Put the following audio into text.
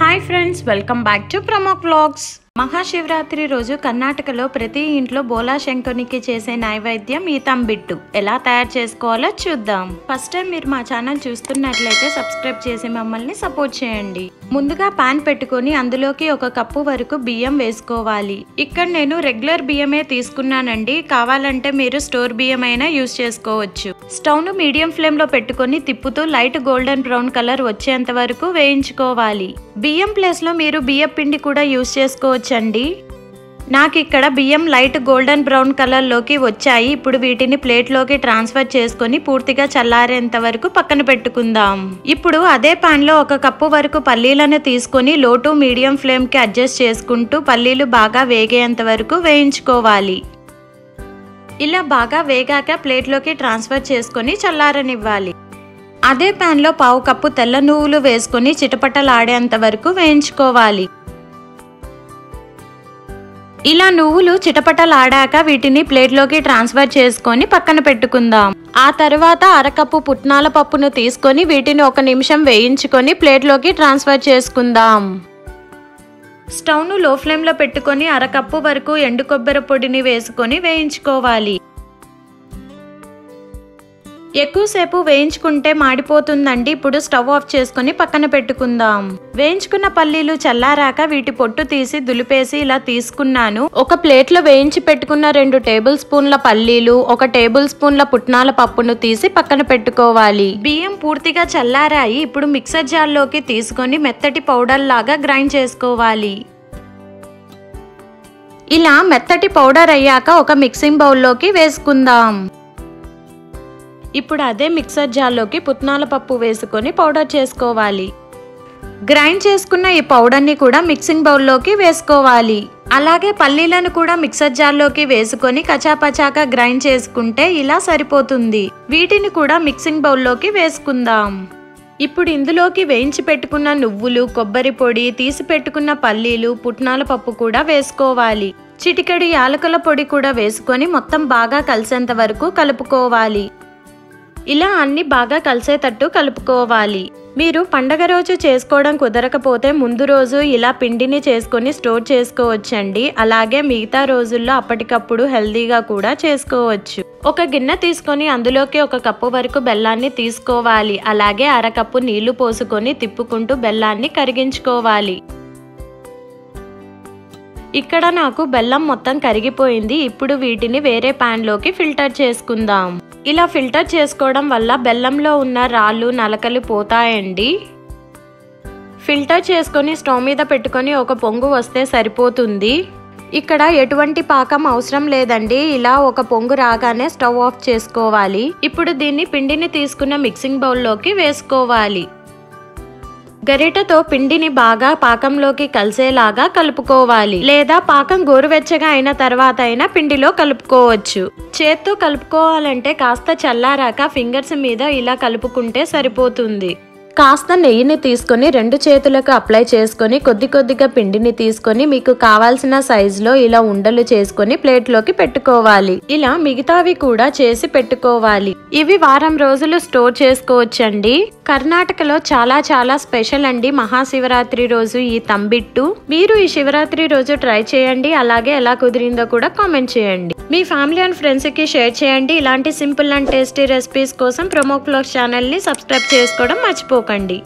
Hi friends, welcome back to Pramok vlogs. Mahashivratri రోజు కర్ణాటకలో ప్రతి ఇంట్లో బోలా శంకరునికి చేసే నైవేద్యం ఈ తంబిట్టు ఎలా తయారు చేసుకోవాలో చూద్దాం. ఫస్ట్ టైం మీరు మా ఛానల్ చూస్తున్నట్లయితే సబ్స్క్రైబ్ చేసి మమ్మల్ని సపోర్ట్ చేయండి. ముందుగా పాన్ పెట్టుకొని అందులోకి 1 కప్పు వరకు బియ్యం వేసుకోవాలి. ఇక్కడ నేను రెగ్యులర్ బియ్యమే తీసుకున్నానండి, కావాలంటే మీరు స్టోర్ బియ్యం అయినా యూజ్ చేసుకోవచ్చు. స్టవ్ ను మీడియం ఫ్లేమ్ లో పెట్టుకొని తిప్పుతూ లైట్ గోల్డెన్ బ్రౌన్ కలర్ వచ్చేంత వరకు వేయించుకోవాలి. బియ్యం ప్లేస్ లో మీరు బియ్యం పిండి కూడా యూజ్ చేసుకోవచ్చు. నాకు ఇక్కడ బియ్యం లైట్ గోల్డెన్ బ్రౌన్ కలర్ లోకి వచ్చాయి. ఇప్పుడు వీటిని ప్లేట్ లోకి ట్రాన్స్ఫర్ చేసుకొని పూర్తిగా చల్లారేంత వరకు పక్కన పెట్టుకుందాం. ఇప్పుడు అదే పాన్ లో 1 కప్పు వరకు పల్లీలను తీసుకొని లో టు మీడియం ఫ్లేమ్ కి అడ్జస్ట్ చేసుకుంటూ పల్లీలు బాగా వేగేంత వరకు వేయించుకోవాలి. ఇలా బాగా వేగాక ప్లేట్ లోకి ట్రాన్స్ఫర్ చేసుకొని చల్లారనివ్వాలి. అదే పాన్ లో 1/2 కప్పు తెల్ల నువ్వులు వేసుకొని చిటపటలాడేంత వరకు వేయించుకోవాలి. ఇలా నువ్వులు చిటపటలాడాక వీటిని ప్లేట్ లోకి ట్రాన్స్ఫర్ చేసుకొని పక్కన పెట్టుకుందాం. ఆ తర్వాత 1/2 కప్పు పుట్నాల పప్పును తీసుకొని వీటిని 1 నిమిషం వేయించుకొని ప్లేట్ లోకి ట్రాన్స్ఫర్ చేసుకుందాం. స్టవ్ ను లో ఫ్లేమ్ లో పెట్టుకొని 1/2 కప్పు వరకు ఎండు కొబ్బరి పొడిని వేసుకొని వేయించుకోవాలి. ఎక్కువసేపు వేయించుకుంటే మాడిపోతుందండి. ఇప్పుడు స్టవ్ ఆఫ్ చేసుకుని పక్కన పెట్టుకుందాం. వేయించుకున్న పల్లీలు చల్లారాక వీటి పొట్టు తీసి దులిపేసి ఇలా తీసుకున్నాను. ఒక ప్లేట్ లో వేయించి పెట్టుకున్న 2 టేబుల్ స్పూన్ల పల్లీలు, 1 టేబుల్ స్పూన్ల పుట్నాల పప్పును తీసి పక్కన పెట్టుకోవాలి. బియ్యం పూర్తిగా చల్లారాయి. ఇప్పుడు మిక్సర్ జార్ లోకి తీసుకొని మెత్తటి పౌడర్ లాగా గ్రైండ్ చేసుకోవాలి. ఇలా మెత్తటి పౌడర్ అయ్యాక ఒక మిక్సింగ్ బౌల్ లోకి వేసుకుందాం. ఇప్పుడు అదే మిక్సర్ జార్లోకి పుట్నాల పప్పు వేసుకొని పౌడర్ చేసుకోవాలి. గ్రైండ్ చేసుకున్న ఈ పౌడర్ని కూడా మిక్సింగ్ బౌల్లోకి వేసుకోవాలి. అలాగే పల్లీలను కూడా మిక్సర్ జార్లోకి వేసుకొని కచాపచాగా గ్రైండ్ చేసుకుంటే ఇలా సరిపోతుంది. వీటిని కూడా మిక్సింగ్ బౌల్లోకి వేసుకుందాం. ఇప్పుడు ఇందులోకి వేయించి పెట్టుకున్న నువ్వులు, కొబ్బరి పొడి, తీసి పెట్టుకున్న పల్లీలు, పుట్నాల పప్పు కూడా వేసుకోవాలి. చిటికెడు యాలకుల పొడి కూడా వేసుకొని మొత్తం బాగా కలిసేంత వరకు కలుపుకోవాలి. ఇలా అన్ని బాగా కలిసేటట్టు కలుపుకోవాలి. మీరు పండగ రోజు చేసుకోవడం కుదరకపోతే ముందు రోజు ఇలా పిండిని చేసుకొని స్టోర్ చేసుకోవచ్చండి. అలాగే మిగతా రోజుల్లో అప్పటికప్పుడు హెల్దీగా కూడా చేసుకోవచ్చు. ఒక గిన్నె తీసుకొని అందులోకి 1 కప్పు వరకు బెల్లాన్ని తీసుకోవాలి. అలాగే 1/2 కప్పు నీళ్లు పోసుకొని తిప్పుకుంటూ బెల్లాన్ని కరిగించుకోవాలి. ఇక్కడ నాకు బెల్లం మొత్తం కరిగిపోయింది. ఇప్పుడు వీటిని వేరే పాన్ లోకి ఫిల్టర్ చేసుకుందాం. ఇలా ఫిల్టర్ చేసుకోవడం వల్ల బెల్లంలో ఉన్న రాళ్ళు, నలకలు పోతాయండి. ఫిల్టర్ చేసుకొని స్టవ్ మీద పెట్టుకొని 1 పొంగు వస్తే సరిపోతుంది. ఇక్కడ ఎటువంటి పాకం అవసరం లేదండి. ఇలా 1 పొంగు రాగానే స్టవ్ ఆఫ్ చేసుకోవాలి. ఇప్పుడు దీన్ని పిండిని తీసుకున్న మిక్సింగ్ బౌల్లోకి వేసుకోవాలి. గరిటతో పిండిని బాగా పాకంలోకి కలిసేలాగా కలుపుకోవాలి. లేదా పాకం గోరువెచ్చగా అయిన తర్వాత అయినా పిండిలో కలుపుకోవచ్చు. చేత్తో కలుపుకోవాలంటే కాస్త చల్లారాక ఫింగర్స్ మీద ఇలా కలుపుకుంటే సరిపోతుంది. కాస్త నెయ్యిని తీసుకొని 2 చేతులకు అప్లై చేసుకొని కొద్దిగా పిండిని తీసుకొని మీకు కావాల్సిన సైజులో ఇలా ఉండలు చేసుకొని ప్లేట్ లోకి పెట్టుకోవాలి. ఇలా మిగతావి కూడా చేసి పెట్టుకోవాలి. ఇవి వారం రోజులు స్టోర్ చేసుకోవచ్చండి. కర్ణాటకలో చాలా స్పెషల్ అండి మహాశివరాత్రి రోజు ఈ తంబిట్టు. మీరు ఈ శివరాత్రి రోజు ట్రై చేయండి. అలాగే ఎలా కుదిరిందో కూడా కామెంట్ చేయండి. మీ ఫ్యామిలీ అండ్ ఫ్రెండ్స్ కి షేర్ చేయండి. ఇలాంటి సింపుల్ అండ్ టేస్టీ రెసిపీస్ కోసం ప్రమోక్ వ్లాగ్స్ ఛానల్ ని సబ్స్క్రైబ్ చేసుకోవడం మర్చిపోకండి.